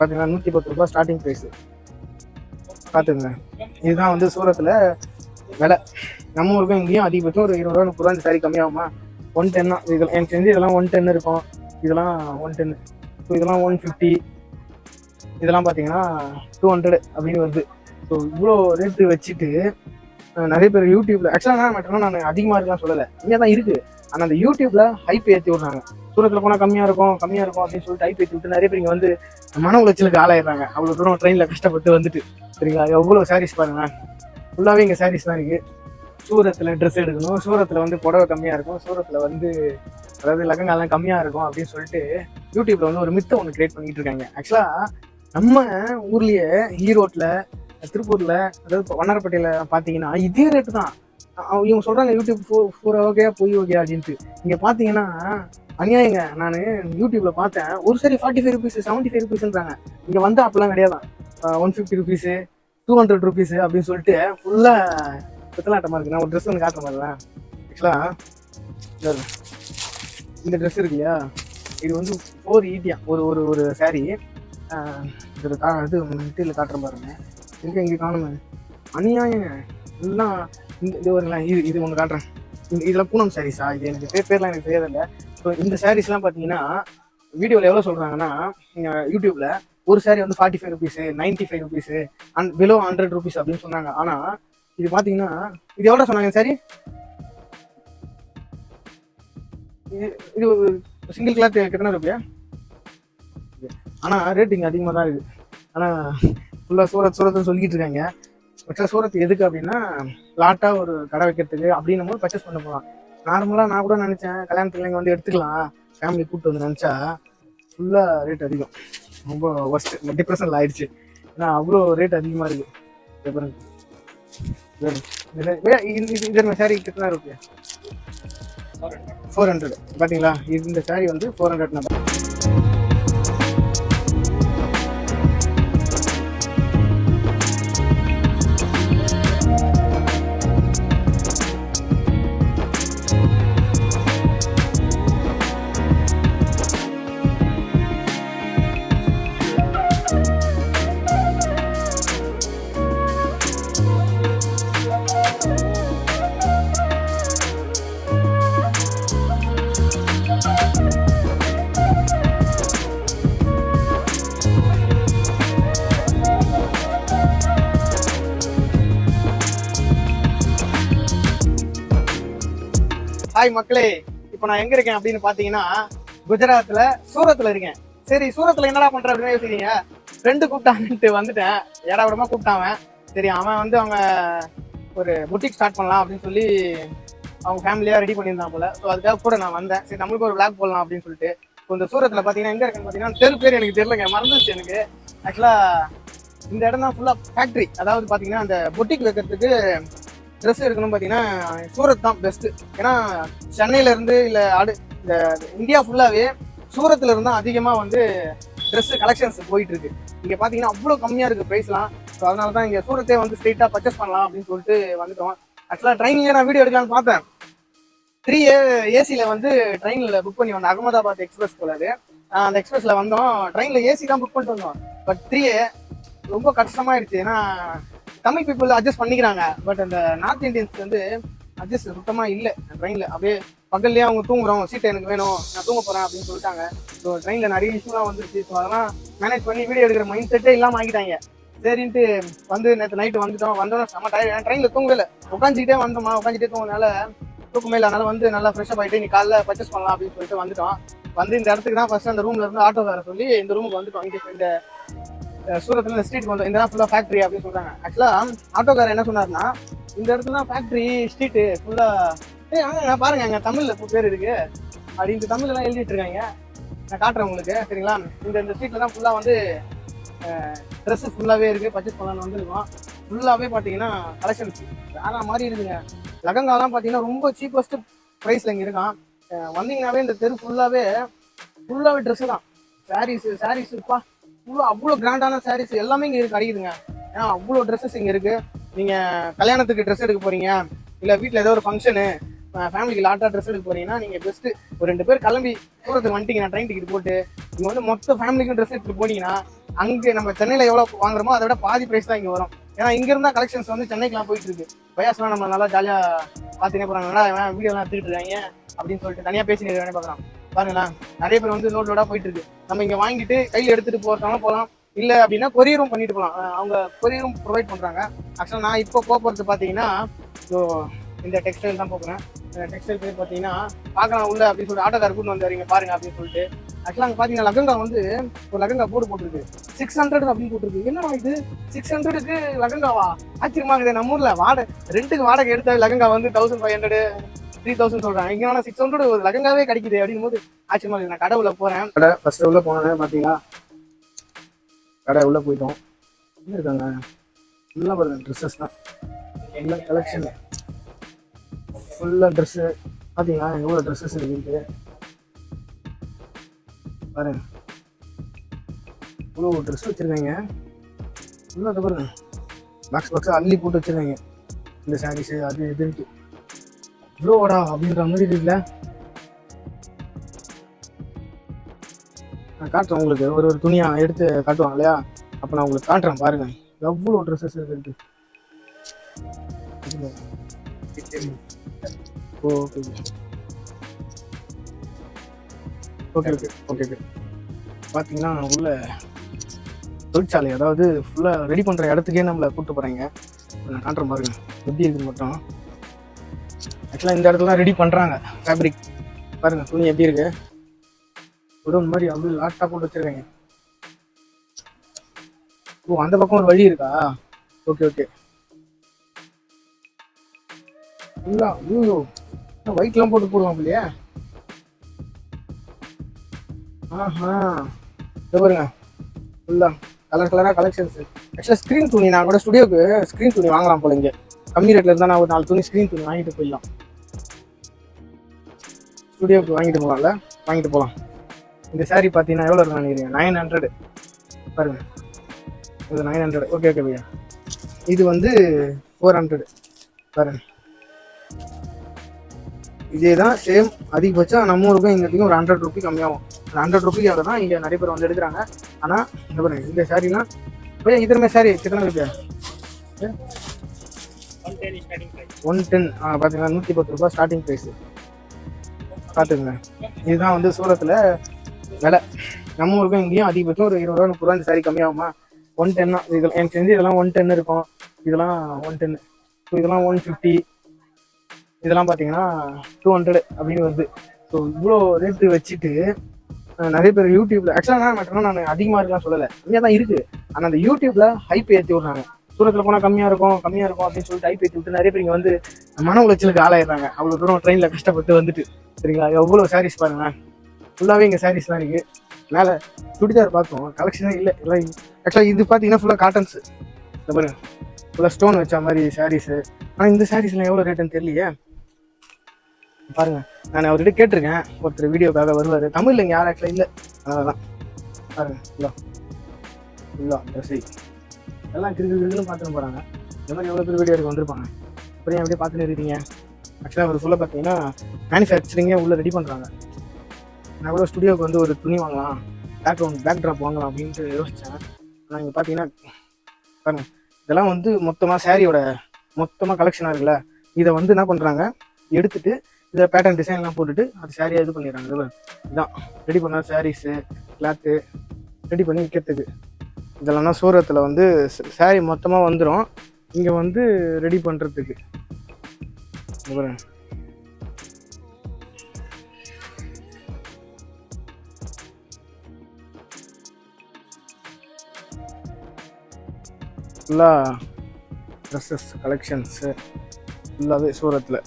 பார்த்தீங்கன்னா 110 ரூபாய் starting price. பார்த்துங்க, இதுதான் வந்து சூரத்தில் விலை. நம்ம ஊருக்கும் இங்கேயும் அதிகபட்சம் ஒரு 20 ரூபா 30 ரூபா இந்த சாரி கம்மியாகுமா? 110 தான். இதில் எனக்கு தெரிஞ்சு இதெல்லாம் 110 இருக்கும், இதெல்லாம் 110. ஸோ இதெல்லாம் 150, இதெல்லாம் பார்த்தீங்கன்னா 200 அப்படின்னு வருது. ஸோ இவ்வளோ ரேட்டு வச்சுட்டு நிறைய பேர் யூடியூப்ல ஆக்சுவலாக என்ன மேட்டர்னா, நான் அதிகமாக இருக்கலாம் சொல்லலை, இங்கே தான் இருக்குது. ஆனால் அந்த யூடியூப்ல ஹைப் ஏற்றி விட்றாங்க. சூரத்தில் போனால் கம்மியாக இருக்கும் அப்படின்னு சொல்லிட்டு ஹைப் ஏற்றி விட்டு நிறைய பேர் இங்கே வந்து மன உளைச்சலுக்கு ஆளாயிடுறாங்க. அவ்வளோ தூரம் ட்ரெயினில் கஷ்டப்பட்டு வந்துட்டு. சரிங்களா? எவ்வளோ சாரீஸ் பாருங்க, ஃபுல்லாகவே இங்கே சாரீஸ் தான் இருக்குது. சூரத்தில் ட்ரெஸ் எடுக்கணும், சூரத்தில் வந்து புடவை கம்மியாக இருக்கும், சூரத்தில் வந்து அதாவது லகங்காலாம் கம்மியாக இருக்கும் அப்படின்னு சொல்லிட்டு யூடியூப்ல வந்து ஒரு மித்தை ஒன்று கிரியேட் பண்ணிட்டு இருக்காங்க. ஆக்சுவலாக நம்ம ஊர்லேயே ஈரோட்டில், திருப்பூர்ல, அதாவது வண்ணாரப்பேட்டையில பார்த்தீங்கன்னா இதே ரேட்டு தான். இவங்க சொல்றாங்க யூடியூப் பூரா ஓகே பொய் ஓகே அப்படின்ட்டு. இங்க பாத்தீங்கன்னா அநியாயங்க. நான் யூடியூப்ல பார்த்தேன், ஒரு சரி 45 ருபீஸ் 75 ருபீஸ்ன்றாங்க. இங்க வந்து அப்பெல்லாம் கிடையாதான். 150 ருபீஸ் 200 ருபீஸ் அப்படின்னு சொல்லிட்டு ஃபுல்லா பித்தலாட்டமா இருக்கு. நான் ஒரு ட்ரெஸ் ஒன்று காட்டுற மாதிரிதான். ஆக்சுவலா இந்த ட்ரெஸ் இருக்கு இல்லையா, இது வந்து 480 ஒரு ஒரு ஒரு சாரி. இது மெட்டீரியல் காட்டுற பாருங்க, இங்கே காணுங்க. அநியாயங்க எல்லாம். இது ஒரு இது ஒன்று காட்டுறேன். இதெல்லாம் பூனம் சாரீஸா? இது எனக்கு பேர்லாம் எனக்கு தெரியாதில்ல. ஸோ இந்த சாரீஸ்லாம் பார்த்தீங்கன்னா வீடியோவில் எவ்வளோ சொல்கிறாங்கன்னா, யூடியூப்ல ஒரு சாரீ வந்து 45 rupees 95 rupees and below 100 rupees அப்படின்னு சொன்னாங்க. ஆனால் இது பார்த்தீங்கன்னா இது எவ்வளோ சொன்னாங்க சாரி? இது சிங்கிள் கிளாத் எத்தனை ரூபாயா? ஆனால் ரேட் இங்கே அதிகமாக தான் இருக்குது. ஆனால் ஃபுல்லாக சூரத்துன்னு சொல்லிக்கிட்டு இருக்காங்க. ஆக்சுவலாக சூரத் எதுக்கு அப்படின்னா, லாட்டாக ஒரு கடை வைக்கிறதுக்கு அப்படின்னும் போது பர்ச்சேஸ் பண்ண போகலாம். நார்மலாக நான் கூட நினச்சேன் கல்யாணத்துல இங்கே வந்து எடுத்துக்கலாம், ஃபேமிலி கூப்பிட்டு வந்து நினச்சா ஃபுல்லாக ரேட் அதிகம். ரொம்ப ஒர்ஸ்ட், டிப்ரெஷனில் ஆயிடுச்சு. ஏன்னா அவ்வளோ ரேட் அதிகமாக இருக்குது. இந்த சாரி கிட்டனா இருக்கு 400. பார்த்தீங்களா? இந்த சாரி வந்து 400 நம்பர். ஹாய் மக்களே, இப்போ நான் எங்க இருக்கேன் அப்படின்னு பாத்தீங்கன்னா குஜராத்ல சூரத்ல இருக்கேன். சரி, சூரத்ல என்னடா பண்ற அப்படின்னு யோசிக்கிறீங்க. ஃப்ரெண்டு கூப்பிட்டான்ட்டு வந்துட்டேன். ஏடா விடமா கூப்பிட்டான். சரி, அவன் வந்து அவங்க ஒரு புட்டிக் ஸ்டார்ட் பண்ணலாம் அப்படின்னு சொல்லி அவங்க ஃபேமிலியா ரெடி பண்ணியிருந்தான் போல. ஸோ அதுக்காக கூட நான் வந்தேன். சரி, நம்மளுக்கு ஒரு விளாக் போடலாம் அப்படின்னு சொல்லிட்டு. இப்போ இந்த சூரத்ல பாத்தீங்கன்னா எங்க இருக்குன்னு பாத்தீங்கன்னா தெரு பேர் எனக்கு தெரியலங்க, மறந்துச்சு எனக்கு. ஆக்சுவலா இந்த இடம் தான் ஃபுல்லா ஃபேக்டரி. அதாவது பாத்தீங்கன்னா அந்த புட்டிக் வைக்கிறதுக்கு ட்ரெஸ் எடுக்கணும் பார்த்தீங்கன்னா சூரத் தான் பெஸ்ட்டு. ஏன்னா சென்னையில இருந்து இல்லை இந்த இந்தியா ஃபுல்லாகவே சூரத்தில் இருந்தால் அதிகமாக வந்து ட்ரெஸ்ஸு கலெக்ஷன்ஸ் போயிட்டு இருக்கு. இங்கே பார்த்தீங்கன்னா அவ்வளோ கம்மியாக இருக்குது ப்ரைஸ்லாம். ஸோ அதனால தான் இங்கே சூரத்தே வந்து ஸ்ட்ரெயிட்டாக பர்ச்சேஸ் பண்ணலாம் அப்படின்னு சொல்லிட்டு வந்துட்டோம். ஆக்சுவலாக ட்ரெயினில் நான் வீடியோ எடுக்கலான்னு பார்த்தேன். 3A ஏசியில் வந்து ட்ரெயினில் புக் பண்ணி வந்தோம். அகமதாபாத் எக்ஸ்பிரஸ் போலாது. அந்த எக்ஸ்பிரஸில் வந்தோம். ட்ரெயினில் ஏசி தான் புக் பண்ணிட்டு வந்தோம். பட் 3A ரொம்ப கஷ்டமாயிடுச்சு. ஏன்னா தமிழ் பீப்புள் அட்ஜஸ்ட் பண்ணிக்கிறாங்க, பட் அந்த நார்த் இந்தியன்ஸ் வந்து அட்ஜஸ்ட் சுத்தமாக இல்லை. ட்ரெயினில் அப்படியே பகல்லையே அவங்க தூங்குறோம், சீட்டை எனக்கு வேணும், நான் தூங்க போகிறேன் அப்படின்னு சொல்லிட்டாங்க. ஸோ ட்ரெயினில் நிறைய இஷ்யூலாம் வந்துருச்சு. ஸோ அதெல்லாம் மேனேஜ் பண்ணி வீடியோ எடுக்கிற மைண்ட் செட்டே இல்லாமல் ஆகிட்டாங்க. சரின்ட்டு வந்து நேற்று நைட்டு வந்துட்டோம். வந்தோம் செம்ம டயர்ட். ட்ரெயினில் தூங்கவே உட்காந்துக்கிட்டே வந்தோமா, உட்காந்துட்டே தூங்கினால தூக்கமே இல்லை. அதனால வந்து நல்லா ஃப்ரெஷ்ஷப் ஆகிட்டு நீ காலைல பர்ச்சேஸ் பண்ணலாம் அப்படின்னு சொல்லிட்டு வந்துட்டோம். வந்து இந்த இடத்துக்கு தான் ஃபர்ஸ்ட் அந்த ரூம்ல இருந்து ஆட்டோ வேற சொல்லி இந்த ரூமுக்கு வந்துட்டோம். இங்கே இந்த சூரத்தில் இந்த ஸ்ட்ரீட் வந்தோம். இந்த ஃபுல்லாக ஃபேக்ட்ரி அப்படின்னு சொல்றாங்க. ஆக்சுவலாக ஆட்டோக்காரர் என்ன சொன்னார்னா, இந்த இடத்துல தான் ஃபேக்ட்ரி ஸ்ட்ரீட்டு ஃபுல்லாக அங்கே பாருங்க, அங்கே தமிழில் பேர் இருக்கு அப்படின்ட்டு தமிழ்லாம் எழுதிட்டு இருக்காங்க. நான் காட்டுறேன் உங்களுக்கு, சரிங்களா? இந்த ஸ்ட்ரீட்டில் தான் ஃபுல்லாக வந்து ட்ரெஸ்ஸு ஃபுல்லாகவே இருக்குது. பர்ச்சேஸ் பண்ணலான்னு வந்துருக்கோம். ஃபுல்லாகவே பார்த்தீங்கன்னா கலெக்ஷன்ஸ் வேற மாதிரி இருக்குங்க. லகங்காலாம் பார்த்தீங்கன்னா ரொம்ப சீப்பஸ்ட் ப்ரைஸில் இங்கே இருக்கான். வந்தீங்கன்னாவே இந்த தெரு ஃபுல்லாகவே ட்ரெஸ்ஸு தான். சாரீஸுப்பா அவ்வளோ கிராண்டான சாரீஸ் எல்லாமே இங்கே கிடைக்குதுங்க. ஏன்னா அவ்வளோ ட்ரெஸ்ஸஸ் இங்கே இருக்குது. நீங்கள் கல்யாணத்துக்கு ட்ரெஸ் எடுக்க போகிறீங்க, இல்லை வீட்டில் ஏதோ ஒரு ஃபங்க்ஷனு, ஃபேமிலிக்கு லாட்டாக ட்ரெஸ் எடுக்க போகிறீங்கன்னா நீங்கள் பெஸ்ட்டு ஒரு 2 பேர் கிளம்பி சூரத்துக்கு வந்துட்டீங்கன்னா ட்ரெயின் டிக்கெட் போட்டு நீங்கள் வந்து மொத்த ஃபேமிலிக்கும் ட்ரெஸ் எடுத்துகிட்டு போனீங்கன்னா அங்கே நம்ம சென்னையில எவ்வளவு வாங்குறோமோ அதை விட பாதி பிரைஸ் தான் இங்க வரும். ஏன்னா இங்க இருந்தா கலெக்ஷன்ஸ் வந்து சென்னைக்குலாம் போயிட்டு இருக்கு. பயாஸ்லாம் நம்ம நல்லா ஜாலியா பாத்துனே போறாங்க, வீடியோ எல்லாம் எடுத்துட்டு இருக்காங்க அப்படின்னு சொல்லிட்டு தனியா பேசி பாக்கலாம். பாருங்களேன், நிறைய பேர் வந்து லோடா போயிட்டு இருக்கு. நம்ம இங்க வாங்கிட்டு கையில எடுத்துட்டு போறதாலும் போகலாம், இல்ல அப்படின்னா கொரியரும் பண்ணிட்டு போகலாம். அவங்க கொரியரும் ப்ரொவைட் பண்றாங்க. ஆக்சுவலா நான் இப்போ போறது பாத்தீங்கன்னா இந்த டெக்ஸ்டைல் தான் போகிறேன். டெக்ஸ்டைல் பேர் பார்த்தீங்கன்னா பார்க்கலாம் உள்ள அப்படின்னு சொல்லிட்டு ஆட்டோக்கார் கூட்டு வந்தாருங்க பாருங்க அப்படின்னு சொல்லிட்டு. ஆக்சுவலாக அங்கே பார்த்தீங்கன்னா லகங்கா வந்து ஒரு லகங்கா போட்டிருக்கு 600 அப்படின்னு போட்டிருக்கு. என்னவா இது 600க்கு லகங்காவா? ஆச்சரியமா இருக்குது. நம்ம ஊர்ல ரெண்டுக்கு வாடகை எடுத்த லகங்கா வந்து 1500 3000 சொல்றாங்க. இங்க 600 ஒரு லகங்காவே கிடைக்குது அப்படின் போது ஆச்சரியமா இருக்குது. நான் கடை உள்ள போறேன். கடை ஃபர்ஸ்ட் உள்ள போனேன் பாத்தீங்கன்னா, கடை உள்ள போயிட்டோம். என்ன இருக்காங்க ஃபுல்லா பாருங்க, ட்ரெஸ்ஸஸ் தான் எல்லா கலெக்ஷன் ஃபுல்லா ட்ரெஸ்ஸு. பார்த்தீங்களா எவ்வளோ ட்ரெஸ்ஸஸ் இருக்கு பாருங்க. இவ்வளோ ட்ரெஸ் வச்சுருக்காங்க ஃபுல்லாக. அதை பாருங்க, பாக்ஸ் அள்ளி போட்டு வச்சுருக்காங்க. இந்த சாரீஸு அது இதுன்ட்டு இவ்வளோடா அப்படின்ற மாதிரி இருக்குல்ல. நான் காட்டுறேன் உங்களுக்கு, ஒரு துணியாக எடுத்து காட்டுவாங்க இல்லையா, அப்போ நான் உங்களுக்கு காட்டுறேன் பாருங்க எவ்வளோ ட்ரெஸ்ஸஸ் இருக்கு. ஓகே பார்த்தீங்கன்னா உள்ள தொழிற்சாலை, அதாவது ஃபுல்லாக ரெடி பண்ணுற இடத்துக்கே நம்மளை கூப்பிட்டு போகிறாங்க. நான் காட்டுறேன் பாருங்க எப்படி இருக்குது மட்டும். ஆக்சுவலாக இந்த இடத்துல ரெடி பண்ணுறாங்க ஃபேப்ரிக். பாருங்க துணி எப்படி இருக்கு, குடோன் மாதிரி அப்படியே லாட்டாக போட்டு வச்சுருக்காங்க. ஓ அந்த பக்கம் ஒரு வழி இருக்கா? ஓகே ஃபுல்லா ஒயிட்லாம் போட்டு போடுவாங்க இல்லையா. பாருங்க ஃபுல்லா கலராக கலெக்ஷன்ஸ். ஆக்சுவலாக ஸ்க்ரீன் துணி நான் கூட ஸ்டுடியோக்கு ஸ்க்ரீன் துணி வாங்கலாம் போல. இங்கே கம்மி ரேட்டில் இருந்தால் நான் ஒரு 4 துணி ஸ்க்ரீன் துணி வாங்கிட்டு போயிடலாம். ஸ்டுடியோக்கு வாங்கிட்டு போகலாம். இந்த சாரீ பார்த்தீங்கன்னா எவ்வளோ இருக்கும் நினைக்கிறீங்க? 900 பாருங்க. இது 900. ஓகே பையா. இது வந்து 400 பாருங்க. இதே தான் சேம். அதிகபட்சம் நம்ம ஊருக்கும் எங்களுக்கும் ஒரு 100 ரூபி கம்மியாகும். 100 ரூபிக்காக தான் இங்கே நிறைய பேர் வந்து எடுக்கிறாங்க. ஆனால் இந்த பாருங்க இந்த சாரீலாம் இதே சாரீ எத்தனை இருக்கு? 110. பார்த்தீங்கன்னா 110 ரூபாய் ஸ்டார்டிங் ப்ரைஸ். பார்த்துக்குங்க. இதுதான் வந்து சூரத்தில் விலை. நம்ம ஊருக்கும் இங்கேயும் அதிகபட்சம் ஒரு 20 ரூபா 30 ரூபா இந்த சாரீ கம்மியாகுமா? 110 தான். இதெல்லாம் எனக்கு தெரிஞ்சு இதெல்லாம் 110 இருக்கும். இதெல்லாம் 110. ஸோ இதெல்லாம் 150. இதெல்லாம் பார்த்தீங்கன்னா 200 அப்படின்னு வருது. ஸோ இவ்வளோ ரேட்டு வச்சுட்டு நிறைய பேர் யூடியூப்ல, ஆக்சுவலாக நான் அதிகமாக இருக்கலாம் சொல்லலை, கம்மியாக தான் இருக்குது. ஆனால் அந்த யூடியூப்ல ஹைப் ஏற்றி விட்றாங்க. சூரத்தில் போனால் கம்மியாக இருக்கும் அப்படின்னு சொல்லிட்டு ஹைப் ஏற்றி விட்டு நிறைய பேர் இங்கே வந்து மன உளைச்சலுக்கு ஆளாயிடுறாங்க. அவ்வளோ தூரம் ட்ரெயினில் கஷ்டப்பட்டு வந்துட்டு. சரிங்களா, எவ்வளோ சாரீஸ் பாருங்களேன். ஃபுல்லாகவே இங்கே சாரீஸ் தான் இருக்குது. மேலே சுடிதார் பார்த்தோம், கலெக்ஷனே இல்லை எல்லாம். ஆக்சுவலாக இது பார்த்தீங்கன்னா ஃபுல்லாக காட்டன்ஸு. இந்த பாருங்க ஃபுல்லாக ஸ்டோன் வச்ச மாதிரி சாரீஸு. ஆனால் இந்த சாரீஸ்லாம் எவ்வளோ ரேட்டுன்னு தெரியலையே. பாருங்க, நான் அவர்கிட்ட கேட்டிருக்கேன், ஒருத்தர் வீடியோக்காக வருவார். தமிழ்ல இங்கே யாரும் ஆக்சுவலாக இல்லை, அதனால தான். பாருங்க ஃபுல்லா ட்ரெஸ்ஸை எல்லாம் கிரிக்கெட் பார்த்துன்னு போகிறாங்க. இந்த மாதிரி எவ்வளோ பேர் வீடியோ எடுக்க வந்திருப்பாங்க. அப்புறம் அப்படியே பார்த்துன்னு இருக்கீங்க. ஆக்சுவலாக அவர் சொல்ல பார்த்தீங்கன்னா மேனுஃபேக்சரிங்கே உள்ளே ரெடி பண்ணுறாங்க. நான் கூட ஸ்டுடியோவுக்கு வந்து ஒரு துணி வாங்கலாம், பேக் ட்ராப் வாங்கலாம் அப்படின்ட்டு யோசித்தேன். ஆனால் இங்கே பார்த்தீங்கன்னா பாருங்க, இதெல்லாம் வந்து மொத்தமாக சாரியோட மொத்தமாக கலெக்ஷனாக இருக்குல்ல. இதை வந்து என்ன பண்ணுறாங்க, எடுத்துட்டு இதை பேட்டர்ன் டிசைன்லாம் போட்டுட்டு அது சாரியாக இது பண்ணிடுறாங்க. இதுதான் ரெடி பண்ண சாரீஸு, கிளாத்து ரெடி பண்ணி விற்கிறதுக்கு. இதெல்லாம் சூரத்தில் வந்து சாரீ மொத்தமாக வந்துடும். இங்கே வந்து ரெடி பண்ணுறதுக்கு ஃபுல்லாக ட்ரெஸ்ஸஸ் கலெக்ஷன்ஸு ஃபுல்லாகவே சூரத்தில்.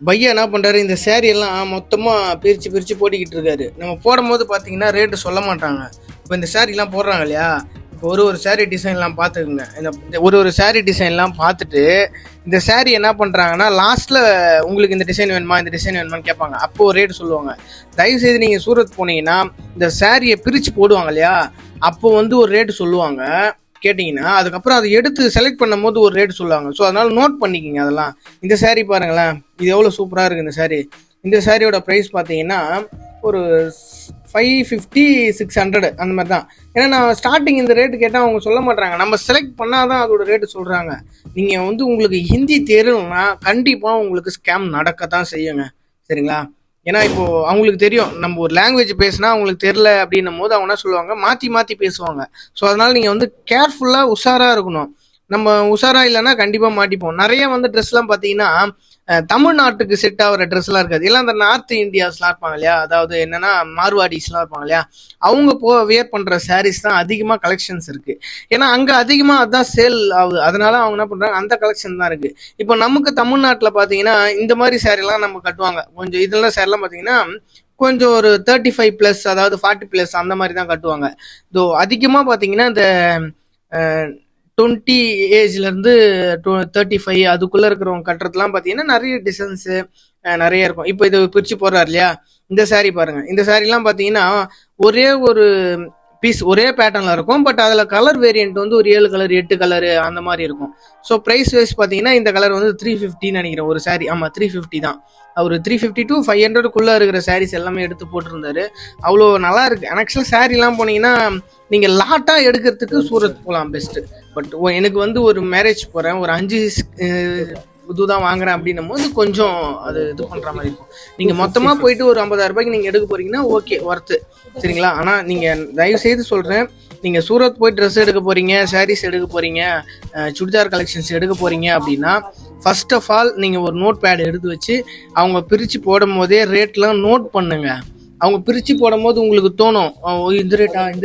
பையா என்ன பண்ணுறாரு, இந்த சேரீ எல்லாம் மொத்தமாக பிரித்து போட்டிக்கிட்டு இருக்காரு. நம்ம போடும் போது பார்த்தீங்கன்னா ரேட்டு சொல்ல மாட்டாங்க. இப்போ இந்த சேரீலாம் போடுறாங்க இல்லையா, இப்போ ஒரு சேரீ டிசைன்லாம் பார்த்துக்குங்க. இந்த ஒரு சேரீ டிசைன்லாம் பார்த்துட்டு இந்த சேரீ என்ன பண்ணுறாங்கன்னா லாஸ்ட்டில் உங்களுக்கு இந்த டிசைன் வேணுமான்னு கேட்பாங்க. அப்போது ஒரு ரேட்டு சொல்லுவாங்க. தயவுசெய்து நீங்கள் சூரத் போனீங்கன்னா இந்த சேரீயை பிரித்து போடுவாங்க இல்லையா, அப்போ வந்து ஒரு ரேட்டு சொல்லுவாங்க கேட்டிங்கன்னா, அதுக்கப்புறம் அதை எடுத்து செலக்ட் பண்ணும் போது ஒரு ரேட் சொல்லுவாங்க. ஸோ அதனால நோட் பண்ணிக்கிங்க அதெல்லாம். இந்த சாரீ பாருங்களேன், இது எவ்வளோ சூப்பராக இருக்குது இந்த சாரீ. இந்த சாரியோட ப்ரைஸ் பார்த்தீங்கன்னா ஒரு 550 600 அந்த மாதிரி தான். ஏன்னா நான் ஸ்டார்டிங் இந்த ரேட்டு கேட்டால் அவங்க சொல்ல மாட்டாங்க, நம்ம செலக்ட் பண்ணாதான் அதோட ரேட்டு சொல்கிறாங்க. நீங்கள் வந்து உங்களுக்கு ஹிந்தி தெரியலன்னா கண்டிப்பாக உங்களுக்கு ஸ்கேம் நடக்கத்தான் செய்யுங்க, சரிங்களா? ஏன்னா இப்போ அவங்களுக்கு தெரியும் நம்ம ஒரு லாங்குவேஜ் பேசினா அவங்களுக்கு தெரியல அப்படின்னும் போது அவங்க என்ன சொல்லுவாங்க, மாற்றி மாற்றி பேசுவாங்க. ஸோ அதனால நீங்கள் வந்து கேர்ஃபுல்லாக உஷாராக இருக்கணும். நம்ம உஷாரா இல்லைன்னா கண்டிப்பாக மாட்டிப்போம். நிறைய வந்து ட்ரெஸ்லாம் பார்த்தீங்கன்னா தமிழ்நாட்டுக்கு செட் ஆகிற ட்ரெஸ்லாம் இருக்காது. எல்லாம் அந்த நார்த் இந்தியாஸ்லாம் இருப்பாங்க இல்லையா, அதாவது என்னன்னா மார்வாடிஸ்லாம் இருப்பாங்க இல்லையா, அவங்க வியர் பண்ணுற சாரீஸ் தான் அதிகமாக கலெக்ஷன்ஸ் இருக்குது. ஏன்னா அங்கே அதிகமாக அதுதான் சேல் ஆகுது. அதனால அவங்க என்ன பண்ணுறாங்க, அந்த கலெக்ஷன் தான் இருக்குது. இப்போ நமக்கு தமிழ்நாட்டில் பார்த்தீங்கன்னா இந்த மாதிரி சாரீலாம் நம்ம கட்டுவாங்க. கொஞ்சம் இதெல்லாம் சாரீலாம் பார்த்தீங்கன்னா கொஞ்சம் ஒரு 35+, அதாவது 40+ அந்த மாதிரி தான் கட்டுவாங்க. இதோ அதிகமாக பார்த்தீங்கன்னா இந்த 20 ஏஜ்லேருந்து 35 அதுக்குள்ளே இருக்கிறவங்க கட்டுறதுலாம் பார்த்தீங்கன்னா நிறைய டிசைன்ஸு நிறைய இருக்கும். இப்போ இது பிரித்து போடுறாரு இல்லையா, இந்த சாரீ பாருங்க. இந்த சாரீலாம் பார்த்தீங்கன்னா ஒரே ஒரு பீஸ் ஒரே பேட்டர்னில் இருக்கும். பட் அதில் கலர் வேரியன்ட் வந்து ஒரு 7 கலர் 8 கலரு அந்த மாதிரி இருக்கும். ஸோ ப்ரைஸ் வைஸ் பார்த்தீங்கன்னா இந்த கலர் வந்து 350 நினைக்கிறேன் ஒரு சாரீ. ஆமாம் 350 தான். அவர் 350 to 500 இருக்கிற சாரீஸ் எல்லாமே எடுத்து போட்டிருந்தாரு. அவ்வளோ நல்லா இருக்கு. ஆக்சுவலாக சாரீலாம் போனீங்கன்னா நீங்கள் லாட்டாக எடுக்கிறதுக்கு சூரத் போகலாம் பெஸ்ட்டு. பட் எனக்கு வந்து ஒரு மேரேஜ் போகிறேன், ஒரு 5 இதுதான் வாங்குறேன் அப்படின்னும் போது கொஞ்சம் அது இது பண்ணுற மாதிரி இருக்கும். நீங்கள் மொத்தமாக போயிட்டு ஒரு 50,000 ரூபாய்க்கு நீங்கள் எடுக்க போறீங்கன்னா ஓகே ஒர்த்து, சரிங்களா? ஆனால் நீங்கள் தயவு செய்து சொல்கிறேன், நீங்கள் சூரத் போய் ட்ரெஸ் எடுக்க போகிறீங்க, சாரீஸ் எடுக்க போகிறீங்க, சுடிதார் கலெக்ஷன்ஸ் எடுக்க போகிறீங்க அப்படின்னா ஃபர்ஸ்ட் ஆஃப் ஆல் நீங்கள் ஒரு நோட் பேட் எடுத்து வச்சு அவங்க பிரித்து போடும் போதே ரேட்லாம் நோட் பண்ணுங்க. அவங்க பிரித்து போடும்போது உங்களுக்கு தோணும் இந்த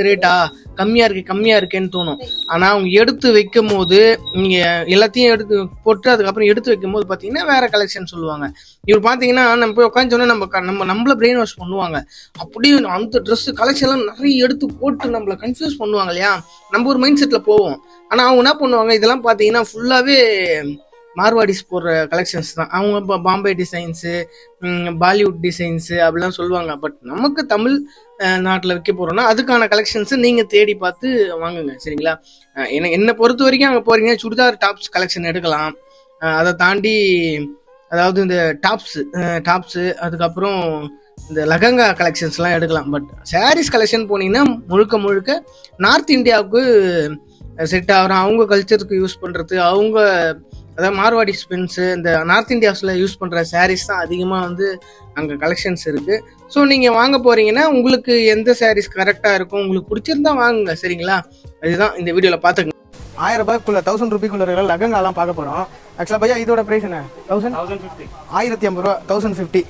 ரேட்டா கம்மியாக இருக்கேன்னு தோணும். ஆனால் அவங்க எடுத்து வைக்கும் போது நீங்கள் எல்லாத்தையும் எடுத்து போட்டு அதுக்கப்புறம் எடுத்து வைக்கும் போது பார்த்தீங்கன்னா வேற கலெக்ஷன் சொல்லுவாங்க. இவர் பார்த்தீங்கன்னா நம்ம போய் உட்காந்து சொன்னால் நம்மள பிரெயின் வாஷ் பண்ணுவாங்க. அப்படியே அந்த ட்ரெஸ் கலெக்ஷன்லாம் நிறைய எடுத்து போட்டு நம்மளை கன்ஃபியூஸ் பண்ணுவாங்க இல்லையா, நம்ம ஒரு மைண்ட் செட்டில் போவோம். ஆனால் அவங்க என்ன பண்ணுவாங்க, இதெல்லாம் பார்த்தீங்கன்னா ஃபுல்லாகவே மார்வாடிஸ் போடுற கலெக்ஷன்ஸ் தான். அவங்க இப்போ பாம்பே டிசைன்ஸு, பாலிவுட் டிசைன்ஸு அப்படிலாம் சொல்லுவாங்க. பட் நமக்கு தமிழ் நாட்டில் வைக்க போகிறோன்னா அதுக்கான கலெக்ஷன்ஸு நீங்கள் தேடி பார்த்து வாங்குங்க, சரிங்களா? என்னை பொறுத்த வரைக்கும் அங்கே போகிறீங்க சுடிதார் டாப்ஸ் கலெக்ஷன் எடுக்கலாம். அதை தாண்டி அதாவது இந்த டாப்ஸு அதுக்கப்புறம் இந்த லெஹங்கா கலெக்ஷன்ஸ்லாம் எடுக்கலாம். பட் சாரீஸ் கலெக்ஷன் போனீங்கன்னா முழுக்க நார்த் இந்தியாவுக்கு செட் ஆகிறோம். அவங்க கல்ச்சருக்கு யூஸ் பண்ணுறது, அவங்க அதாவது மார்வாடி ஸ்பென்ஸு இந்த நார்த் இந்தியாஸில் யூஸ் பண்ணுற சாரீஸ் தான் அதிகமாக வந்து அங்கே கலெக்ஷன்ஸ் இருக்குது. ஸோ நீங்கள் வாங்க போகிறீங்கன்னா உங்களுக்கு எந்த சாரீஸ் கரெக்டாக இருக்கும், உங்களுக்கு பிடிச்சிருந்தா வாங்குங்க, சரிங்களா? இதுதான் இந்த வீடியோவில் பார்த்துக்கங்க. 1000 ரூபாய்க்குள்ள 1000 ரூபாய்க்குள்ள இருக்கிற லெஹங்காலாம் பார்க்க போகிறோம். ஆக்சுவலாக பையா இதோட ப்ரைஸ் என்ன? 1050 ரூபா 1050.